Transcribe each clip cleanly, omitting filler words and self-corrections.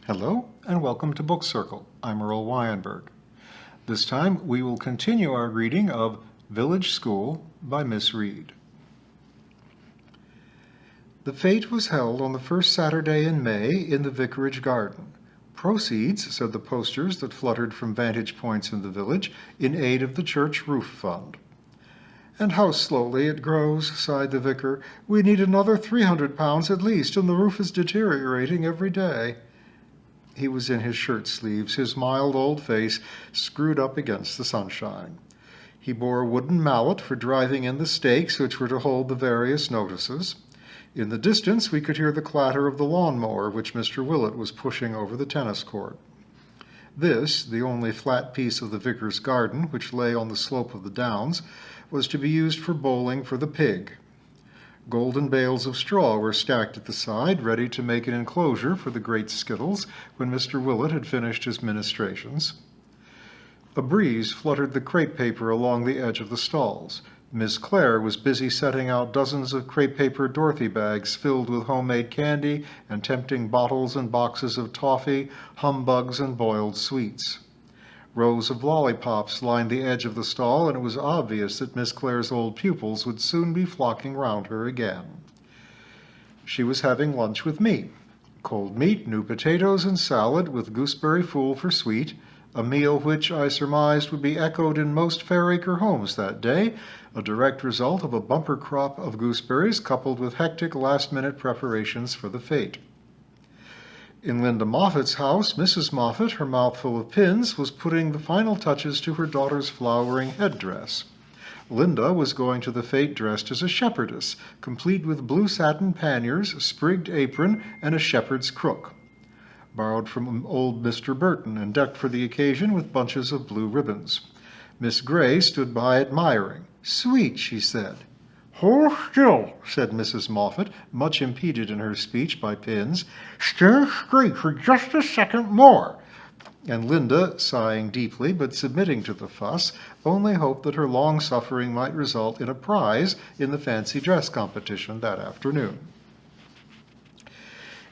Hello and welcome to Book Circle. I'm Earl Wyenberg. This time we will continue our reading of Village School by Miss Reed. The fete was held on the first Saturday in May in the vicarage garden. Proceeds, said the posters that fluttered from vantage points in the village, in aid of the church roof fund. And how slowly it grows, sighed the vicar. We need another £300 at least, and the roof is deteriorating every day. He was in his shirt sleeves, his mild old face screwed up against the sunshine. He bore a wooden mallet for driving in the stakes which were to hold the various notices. In the distance we could hear the clatter of the lawnmower which Mr. Willett was pushing over the tennis court. This, the only flat piece of the vicar's garden which lay on the slope of the downs, was to be used for bowling for the pig. Golden bales of straw were stacked at the side, ready to make an enclosure for the great skittles when Mr. Willett had finished his ministrations. A breeze fluttered the crepe paper along the edge of the stalls. Miss Clare was busy setting out dozens of crepe paper Dorothy bags filled with homemade candy and tempting bottles and boxes of toffee, humbugs, and boiled sweets. Rows of lollipops lined the edge of the stall, and it was obvious that Miss Clare's old pupils would soon be flocking round her again. She was having lunch with me. Cold meat, new potatoes, and salad with gooseberry fool for sweet, a meal which I surmised would be echoed in most Fairacre homes that day, a direct result of a bumper crop of gooseberries coupled with hectic last-minute preparations for the fete. In Linda Moffat's house, Mrs. Moffat, her mouth full of pins, was putting the final touches to her daughter's flowering headdress. Linda was going to the fete dressed as a shepherdess, complete with blue satin panniers, sprigged apron, and a shepherd's crook, borrowed from old Mr. Burton and decked for the occasion with bunches of blue ribbons. Miss Gray stood by admiring. "Sweet," she said. "Hold still," said Mrs. Moffat, much impeded in her speech by pins. "Stand straight for just a second more." And Linda, sighing deeply but submitting to the fuss, only hoped that her long suffering might result in a prize in the fancy dress competition that afternoon.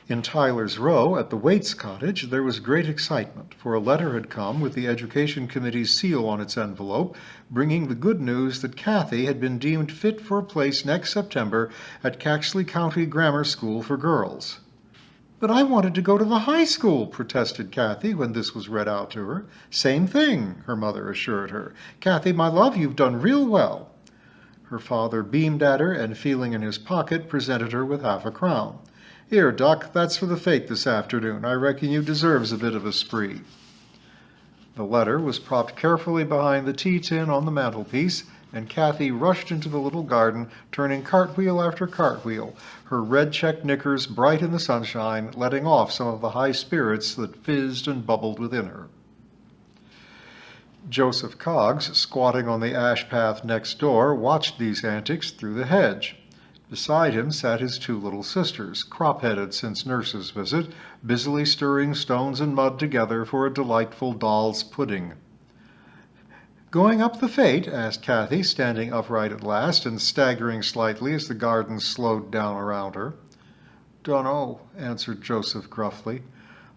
In Tyler's Row, at the Waits cottage, there was great excitement, for a letter had come with the Education Committee's seal on its envelope, bringing the good news that Kathy had been deemed fit for a place next September at Caxley County Grammar School for Girls. "But I wanted to go to the high school," protested Kathy when this was read out to her. "Same thing," her mother assured her. "Kathy, my love, you've done real well." Her father beamed at her and, feeling in his pocket, presented her with half-a-crown. "Here, Duck, that's for the fete this afternoon. I reckon you deserves a bit of a spree." The letter was propped carefully behind the tea tin on the mantelpiece, and Kathy rushed into the little garden, turning cartwheel after cartwheel, her red-checked knickers bright in the sunshine, letting off some of the high spirits that fizzed and bubbled within her. Joseph Coggs, squatting on the ash path next door, watched these antics through the hedge. Beside him sat his two little sisters, crop-headed since nurse's visit, busily stirring stones and mud together for a delightful doll's pudding. "Going up the fete?" asked Kathy, standing upright at last and staggering slightly as the garden slowed down around her. "Dunno," answered Joseph gruffly.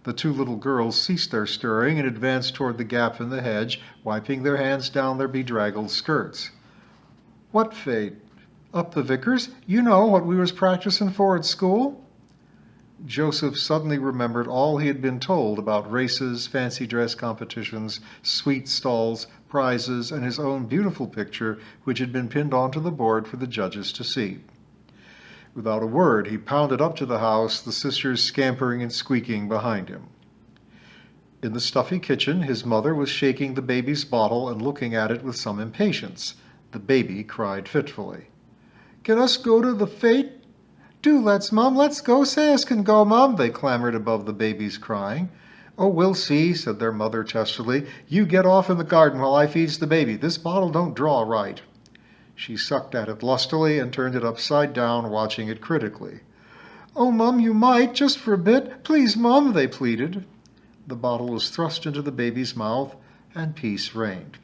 The two little girls ceased their stirring and advanced toward the gap in the hedge, wiping their hands down their bedraggled skirts. "What fete? Up the vicar's? You know, what we was practicing for at school?" Joseph suddenly remembered all he had been told about races, fancy dress competitions, sweet stalls, prizes, and his own beautiful picture, which had been pinned onto the board for the judges to see. Without a word, he pounded up to the house, the sisters scampering and squeaking behind him. In the stuffy kitchen, his mother was shaking the baby's bottle and looking at it with some impatience. The baby cried fitfully. "Can us go to the fete?" "Do let's, Mum, let's go. Say us can go, Mum," they clamored above the baby's crying. "Oh, we'll see," said their mother testily. "You get off in the garden while I feeds the baby. This bottle don't draw right." She sucked at it lustily and turned it upside down, watching it critically. "Oh, Mum, you might, just for a bit. Please, Mum," they pleaded. The bottle was thrust into the baby's mouth, and peace reigned.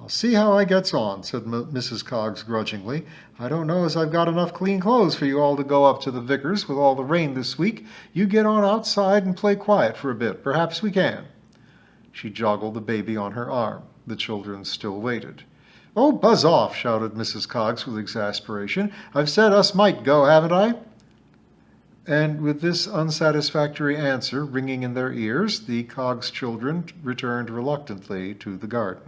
"I'll see how I gets on," said Mrs. Coggs grudgingly. "I don't know as I've got enough clean clothes for you all to go up to the vicar's with all the rain this week. You get on outside and play quiet for a bit. Perhaps we can." She joggled the baby on her arm. The children still waited. "Oh, buzz off!" shouted Mrs. Coggs with exasperation. "I've said us might go, haven't I?" And with this unsatisfactory answer ringing in their ears, the Coggs children returned reluctantly to the garden.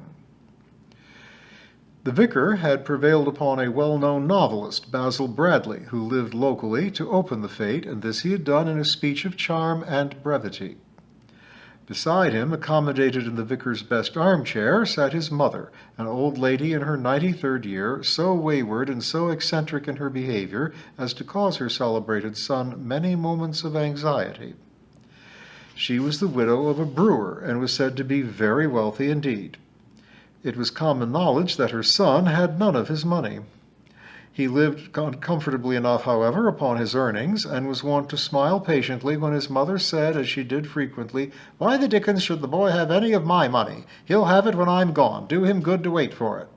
The vicar had prevailed upon a well-known novelist, Basil Bradley, who lived locally, to open the fete, and this he had done in a speech of charm and brevity. Beside him, accommodated in the vicar's best armchair, sat his mother, an old lady in her 93rd year, so wayward and so eccentric in her behavior as to cause her celebrated son many moments of anxiety. She was the widow of a brewer and was said to be very wealthy indeed. It was common knowledge that her son had none of his money. He lived comfortably enough, however, upon his earnings, and was wont to smile patiently when his mother said, as she did frequently, "Why the dickens should the boy have any of my money? He'll have it when I'm gone. Do him good to wait for it."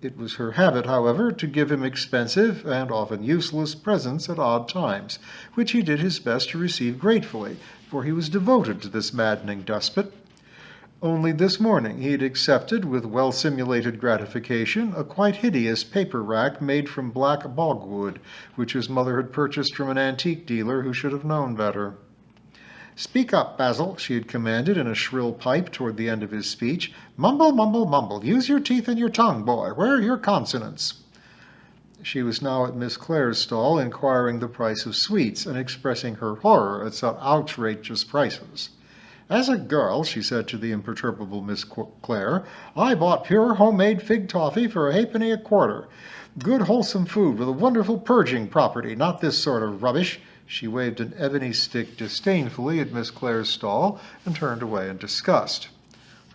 It was her habit, however, to give him expensive and often useless presents at odd times, which he did his best to receive gratefully, for he was devoted to this maddening despot. Only this morning he had accepted, with well-simulated gratification, a quite hideous paper rack made from black bogwood, which his mother had purchased from an antique dealer who should have known better. "Speak up, Basil," she had commanded in a shrill pipe toward the end of his speech. "Mumble, mumble, mumble. Use your teeth and your tongue, boy. Where are your consonants?" She was now at Miss Clare's stall, inquiring the price of sweets and expressing her horror at such outrageous prices. "As a girl," she said to the imperturbable Miss Clare, "I bought pure homemade fig toffee for a halfpenny a quarter. Good wholesome food with a wonderful purging property, not this sort of rubbish." She waved an ebony stick disdainfully at Miss Clare's stall and turned away in disgust.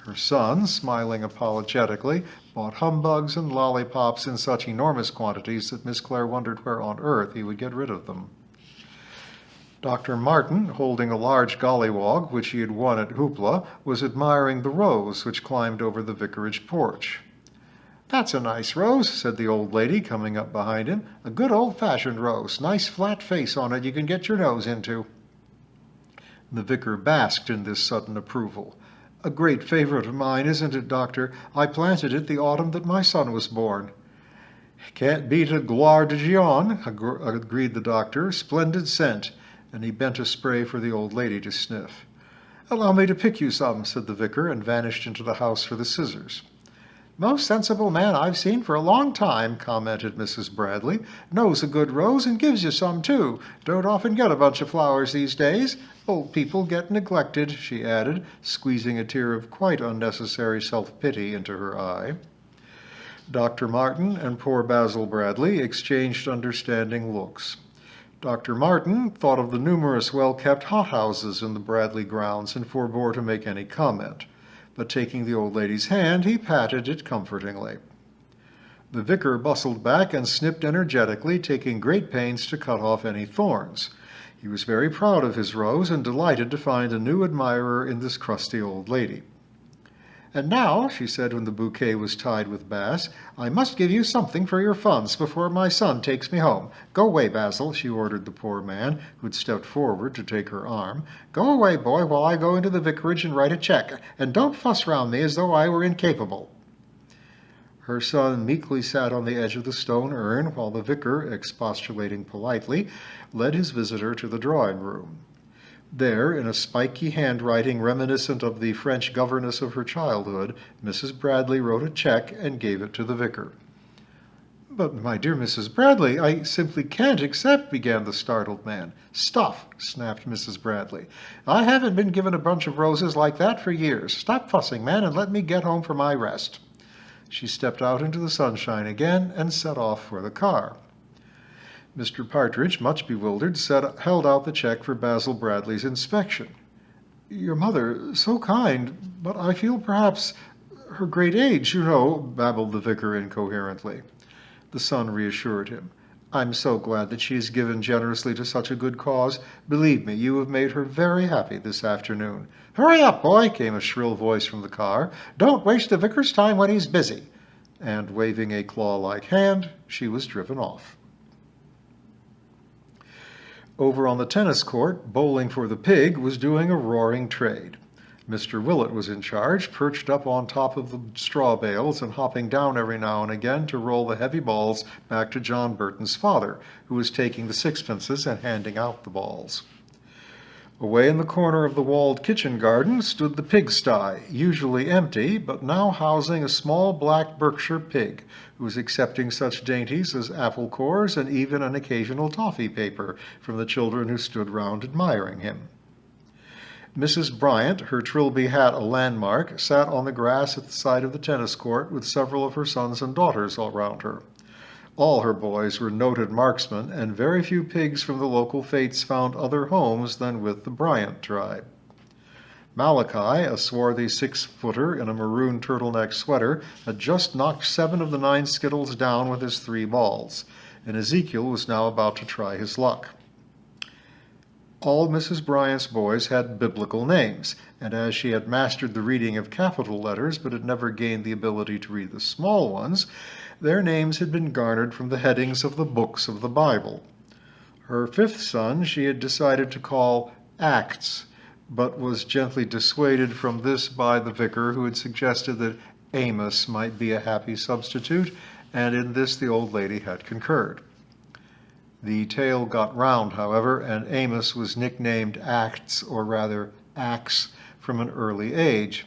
Her son, smiling apologetically, bought humbugs and lollipops in such enormous quantities that Miss Clare wondered where on earth he would get rid of them. Dr. Martin, holding a large gollywog which he had won at Hoopla, was admiring the rose which climbed over the vicarage porch. "That's a nice rose," said the old lady, coming up behind him. "A good old-fashioned rose. Nice flat face on it you can get your nose into." The vicar basked in this sudden approval. "A great favorite of mine, isn't it, Doctor? I planted it the autumn that my son was born." "Can't beat a gloire de Gien," agreed the doctor. "Splendid scent." And he bent a spray for the old lady to sniff. "Allow me to pick you some," said the vicar, and vanished into the house for the scissors. "Most sensible man I've seen for a long time," commented Mrs. Bradley. "Knows a good rose and gives you some, too. Don't often get a bunch of flowers these days. Old people get neglected," she added, squeezing a tear of quite unnecessary self-pity into her eye. Dr. Martin and poor Basil Bradley exchanged understanding looks. Dr. Martin thought of the numerous well-kept hothouses in the Bradley grounds and forbore to make any comment, but taking the old lady's hand, he patted it comfortingly. The vicar bustled back and snipped energetically, taking great pains to cut off any thorns. He was very proud of his rose and delighted to find a new admirer in this crusty old lady. "And now," she said when the bouquet was tied with bass, "I must give you something for your funds before my son takes me home. Go away, Basil," she ordered the poor man, who had stepped forward to take her arm. "Go away, boy, while I go into the vicarage and write a check, and don't fuss round me as though I were incapable." Her son meekly sat on the edge of the stone urn, while the vicar, expostulating politely, led his visitor to the drawing-room. There, in a spiky handwriting reminiscent of the French governess of her childhood, Mrs. Bradley wrote a check and gave it to the vicar. "But, my dear Mrs. Bradley, I simply can't accept," began the startled man. "Stuff!" snapped Mrs. Bradley. "I haven't been given a bunch of roses like that for years. Stop fussing, man, and let me get home for my rest." She stepped out into the sunshine again and set off for the car. Mr. Partridge, much bewildered, held out the check for Basil Bradley's inspection. "Your mother, so kind, but I feel perhaps her great age, you know," babbled the vicar incoherently. The son reassured him. I'm so glad that she has given generously to such a good cause. Believe me, you have made her very happy this afternoon." "Hurry up, boy," came a shrill voice from the car. "Don't waste the vicar's time when he's busy." And waving a claw-like hand, she was driven off. Over on the tennis court, Bowling for the Pig was doing a roaring trade. Mr. Willett was in charge, perched up on top of the straw bales and hopping down every now and again to roll the heavy balls back to John Burton's father, who was taking the sixpences and handing out the balls. Away in the corner of the walled kitchen garden stood the pigsty, usually empty, but now housing a small black Berkshire pig, who was accepting such dainties as apple cores and even an occasional toffee paper from the children who stood round admiring him. Mrs. Bryant, her Trilby hat a landmark, sat on the grass at the side of the tennis court with several of her sons and daughters all round her. All her boys were noted marksmen, and very few pigs from the local fetes found other homes than with the Bryant tribe. Malachi, a swarthy 6-footer in a maroon turtleneck sweater, had just knocked 7 of the 9 skittles down with his 3 balls, and Ezekiel was now about to try his luck. All Mrs. Bryant's boys had biblical names, and as she had mastered the reading of capital letters but had never gained the ability to read the small ones, their names had been garnered from the headings of the books of the Bible. Her 5th son she had decided to call Acts, but was gently dissuaded from this by the vicar, who had suggested that Amos might be a happy substitute, and in this the old lady had concurred. The tale got round, however, and Amos was nicknamed Acts, or rather Axe, from an early age.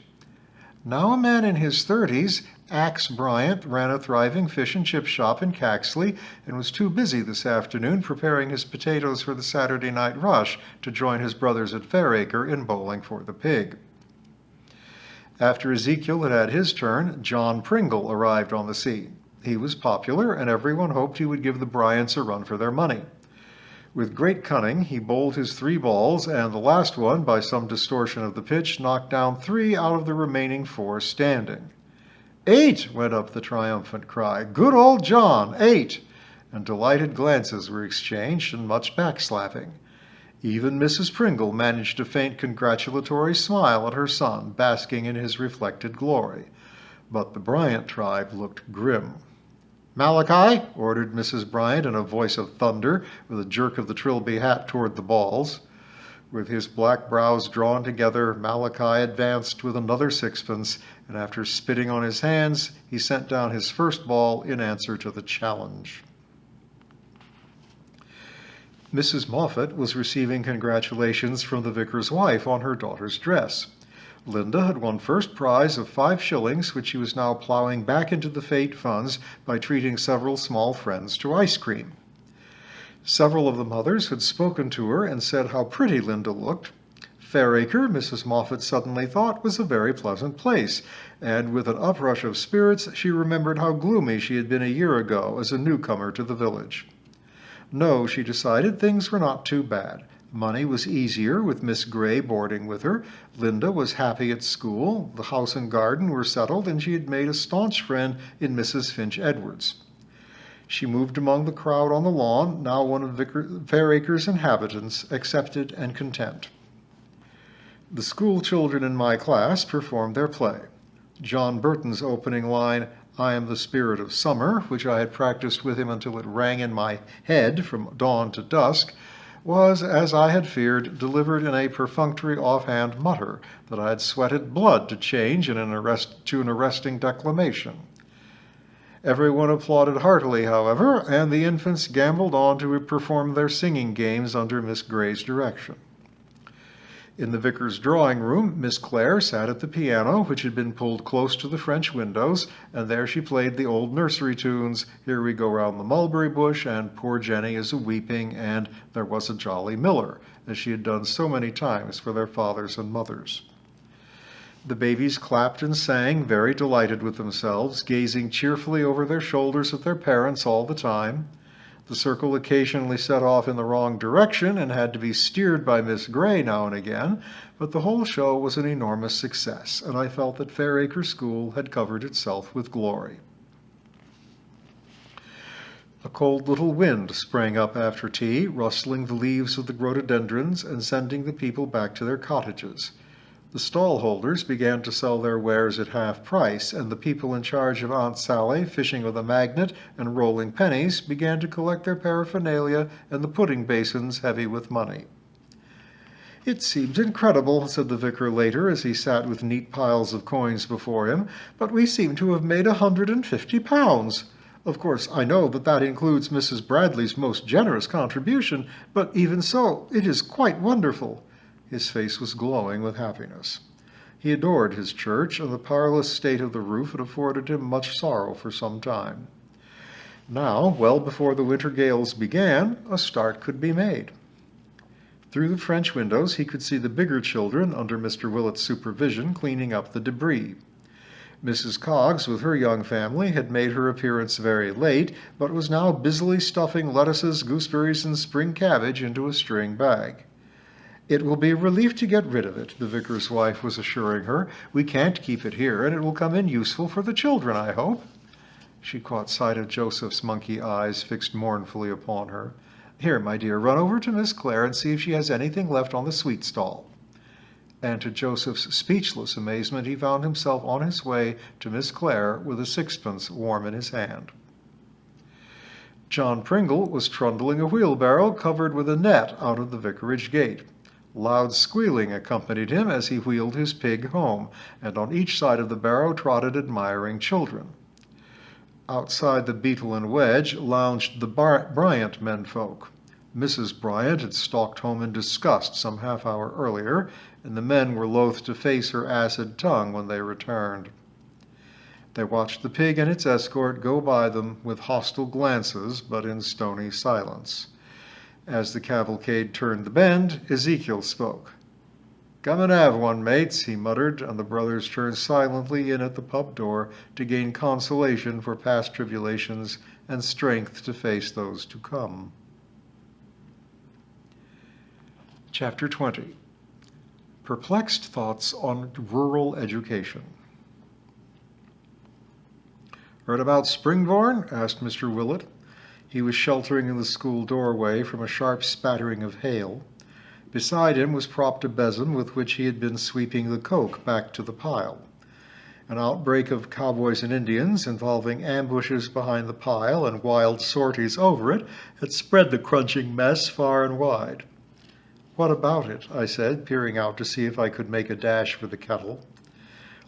Now a man in his 30s, Axe Bryant ran a thriving fish and chip shop in Caxley and was too busy this afternoon preparing his potatoes for the Saturday night rush to join his brothers at Fairacre in Bowling for the Pig. After Ezekiel had had his turn, John Pringle arrived on the scene. He was popular, and everyone hoped he would give the Bryants a run for their money. With great cunning, he bowled his 3 balls, and the last one, by some distortion of the pitch, knocked down 3 out of the remaining 4 standing. 8! Went up the triumphant cry. "Good old John! 8!" And delighted glances were exchanged and much backslapping. Even Mrs. Pringle managed a faint congratulatory smile at her son, basking in his reflected glory. But the Bryant tribe looked grim. "Malachi," ordered Mrs. Bryant in a voice of thunder, with a jerk of the Trilby hat toward the balls. With his black brows drawn together, Malachi advanced with another 6pence, and after spitting on his hands, he sent down his first ball in answer to the challenge. Mrs. Moffat was receiving congratulations from the vicar's wife on her daughter's dress. Linda had won first prize of 5 shillings, which she was now plowing back into the fete funds by treating several small friends to ice cream. Several of the mothers had spoken to her and said how pretty Linda looked. Fairacre, Mrs. Moffat suddenly thought, was a very pleasant place, and with an uprush of spirits she remembered how gloomy she had been a year ago as a newcomer to the village. No, she decided, things were not too bad. Money was easier with Miss Gray boarding with her. Linda was happy at school. The house and garden were settled, and she had made a staunch friend in Mrs. Finch Edwards. She moved among the crowd on the lawn, now one of Fairacre's inhabitants, accepted and content. The school children in my class performed their play. John Burton's opening line, "I am the spirit of summer," which I had practiced with him until it rang in my head from dawn to dusk, was, as I had feared, delivered in a perfunctory offhand mutter that I had sweated blood to change to an arresting declamation. Everyone applauded heartily, however, and the infants gambled on to perform their singing games under Miss Gray's direction. In the vicar's drawing room, Miss Clare sat at the piano, which had been pulled close to the French windows, and there she played the old nursery tunes, "Here We Go Round the Mulberry Bush," and "Poor Jenny is a-weeping," and "There Was a Jolly Miller," as she had done so many times for their fathers and mothers. The babies clapped and sang, very delighted with themselves, gazing cheerfully over their shoulders at their parents all the time. The circle occasionally set off in the wrong direction and had to be steered by Miss Gray now and again, but the whole show was an enormous success, and I felt that Fairacre School had covered itself with glory. A cold little wind sprang up after tea, rustling the leaves of the rhododendrons and sending the people back to their cottages. The stall-holders began to sell their wares at half price, and the people in charge of Aunt Sally, fishing with a magnet and rolling pennies, began to collect their paraphernalia and the pudding basins heavy with money. "It seems incredible," said the vicar later, as he sat with neat piles of coins before him, "but we seem to have made £150. Of course, I know that that includes Mrs. Bradley's most generous contribution, but even so, it is quite wonderful." His face was glowing with happiness. He adored his church, and the parlous state of the roof had afforded him much sorrow for some time. Now, well before the winter gales began, a start could be made. Through the French windows he could see the bigger children, under Mr. Willett's supervision, cleaning up the debris. Mrs. Coggs, with her young family, had made her appearance very late, but was now busily stuffing lettuces, gooseberries, and spring cabbage into a string bag. "It will be a relief to get rid of it," the vicar's wife was assuring her. "We can't keep it here, and it will come in useful for the children, I hope." She caught sight of Joseph's monkey eyes fixed mournfully upon her. "Here, my dear, run over to Miss Clare and see if she has anything left on the sweet stall." And to Joseph's speechless amazement, he found himself on his way to Miss Clare with a sixpence warm in his hand. John Pringle was trundling a wheelbarrow covered with a net out of the vicarage gate. Loud squealing accompanied him as he wheeled his pig home, and on each side of the barrow trotted admiring children. Outside the Beetle and Wedge lounged the Bryant menfolk. Mrs. Bryant had stalked home in disgust some half-hour earlier, and the men were loath to face her acid tongue when they returned. They watched the pig and its escort go by them with hostile glances, but in stony silence. As the cavalcade turned the bend, Ezekiel spoke. "Come and have one, mates," he muttered, and the brothers turned silently in at the pub door to gain consolation for past tribulations and strength to face those to come. Chapter 20. Perplexed Thoughts on Rural Education. "Heard about Springborn?" asked Mr. Willett. He was sheltering in the school doorway from a sharp spattering of hail. Beside him was propped a besom with which he had been sweeping the coke back to the pile. An outbreak of cowboys and Indians, involving ambushes behind the pile and wild sorties over it, had spread the crunching mess far and wide. "What about it?" I said, peering out to see if I could make a dash for the kettle.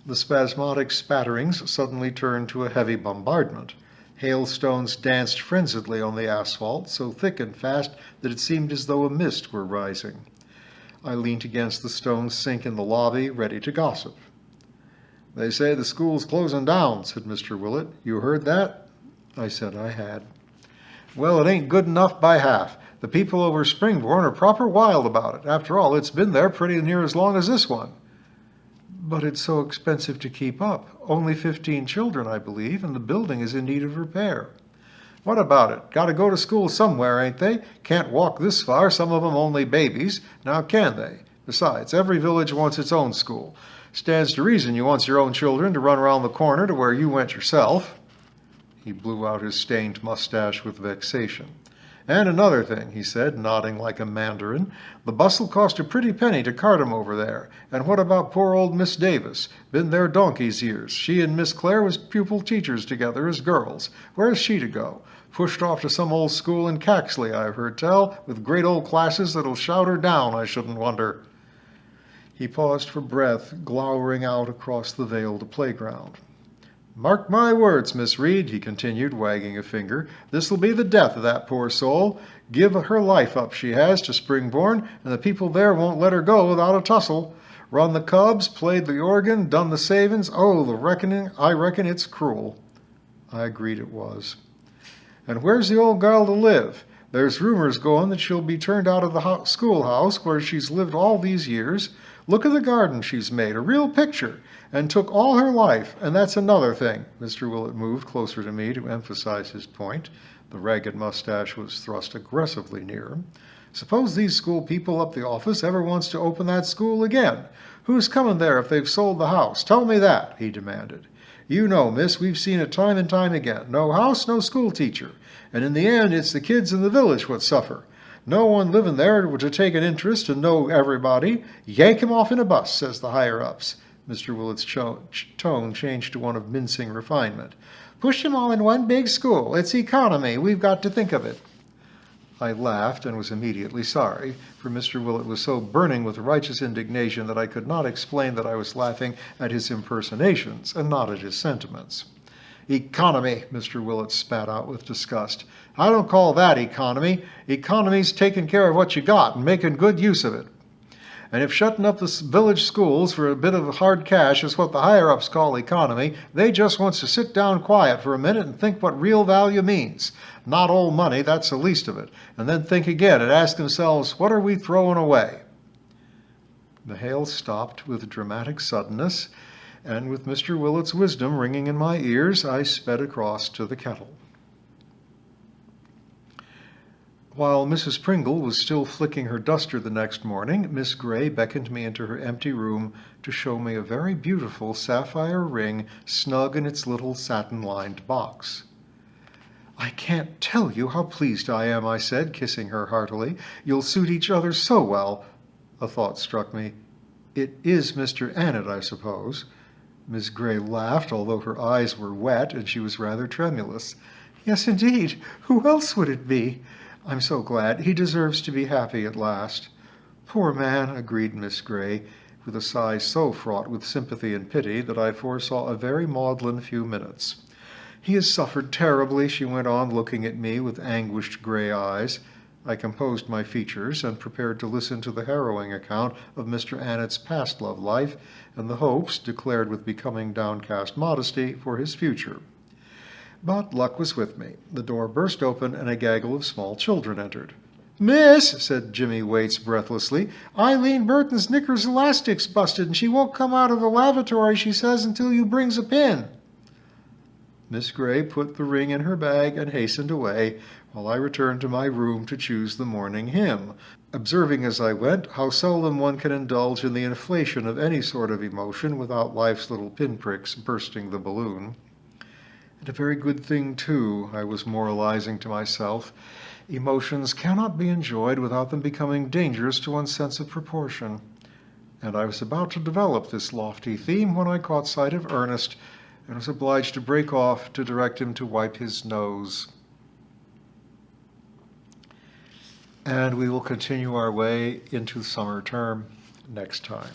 The spasmodic spatterings suddenly turned to a heavy bombardment. Hailstones danced frenziedly on the asphalt, so thick and fast that it seemed as though a mist were rising. I leaned against the stone sink in the lobby, ready to gossip. "They say the school's closing down," said Mr. Willett. "You heard that?" I said I had. "Well, it ain't good enough by half. The people over Springborn are proper wild about it. After all, it's been there pretty near as long as this one." "But it's so expensive to keep up. Only 15 children, I believe, and the building is in need of repair." "What about it? Got to go to school somewhere, ain't they? Can't walk this far, some of 'em only babies. Now can they? Besides, every village wants its own school. Stands to reason you wants your own children to run around the corner to where you went yourself." He blew out his stained mustache with vexation. "And another thing," he said, nodding like a mandarin, "the bus'll cost a pretty penny to cart 'em over there. And what about poor old Miss Davis? Been there donkey's years. She and Miss Clare was pupil teachers together as girls. Where's she to go? Pushed off to some old school in Caxley, I've heard tell, with great old classes that'll shout her down, I shouldn't wonder." He paused for breath, glowering out across the veiled playground. "Mark my words, Miss Reed," he continued, wagging a finger, "this'll be the death of that poor soul. Give her life up, she has, to Springborn, and the people there won't let her go without a tussle. Run the cubs, played the organ, done the savin's. Oh, the reckoning, I reckon it's cruel." I agreed it was. "And where's the old girl to live? There's rumors going that she'll be turned out of the schoolhouse where she's lived all these years. Look at the garden she's made, a real picture, and took all her life. And that's another thing." Mr. Willett moved closer to me to emphasize his point. The ragged mustache was thrust aggressively near him. "Suppose these school people up the office ever wants to open that school again? Who's coming there if they've sold the house? Tell me that," he demanded. "You know, miss, we've seen it time and time again. No house, no school teacher. And in the end, it's the kids in the village what suffer. No one living there to take an interest and know everybody. Yank 'em off in a bus, says the higher-ups. Mr. Willett's tone changed to one of mincing refinement. Push 'em all in one big school. It's economy. We've got to think of it. I laughed and was immediately sorry, for Mr. Willett was so burning with righteous indignation that I could not explain that I was laughing at his impersonations and not at his sentiments. Economy, Mr. Willett spat out with disgust. I don't call that economy. Economy's taking care of what you got and making good use of it. And if shutting up the village schools for a bit of hard cash is what the higher-ups call economy, they just want to sit down quiet for a minute and think what real value means. Not old money, that's the least of it. And then think again and ask themselves, what are we throwing away? The hail stopped with dramatic suddenness, and with Mr. Willett's wisdom ringing in my ears, I sped across to the kettle. While Mrs. Pringle was still flicking her duster the next morning, Miss Gray beckoned me into her empty room to show me a very beautiful sapphire ring snug in its little satin-lined box. I can't tell you how pleased I am, I said, kissing her heartily. You'll suit each other so well. A thought struck me. It is Mr. Annet, I suppose. Miss Gray laughed, although her eyes were wet and she was rather tremulous. Yes, indeed. Who else would it be? I'm so glad. He deserves to be happy at last. Poor man, agreed Miss Gray, with a sigh so fraught with sympathy and pity that I foresaw a very maudlin few minutes. He has suffered terribly, she went on, looking at me with anguished gray eyes. I composed my features and prepared to listen to the harrowing account of Mr. Annet's past love life and the hopes, declared with becoming downcast modesty, for his future. But luck was with me. The door burst open and a gaggle of small children entered. Miss, said Jimmy Waits breathlessly, Eileen Burton's knickers elastic's busted and she won't come out of the lavatory, she says, until you brings a pin. Miss Gray put the ring in her bag and hastened away, while I returned to my room to choose the morning hymn, observing as I went how seldom one can indulge in the inflation of any sort of emotion without life's little pinpricks bursting the balloon. And a very good thing, too, I was moralizing to myself. Emotions cannot be enjoyed without them becoming dangerous to one's sense of proportion. And I was about to develop this lofty theme when I caught sight of Ernest and was obliged to break off to direct him to wipe his nose. And we will continue our way into summer term next time.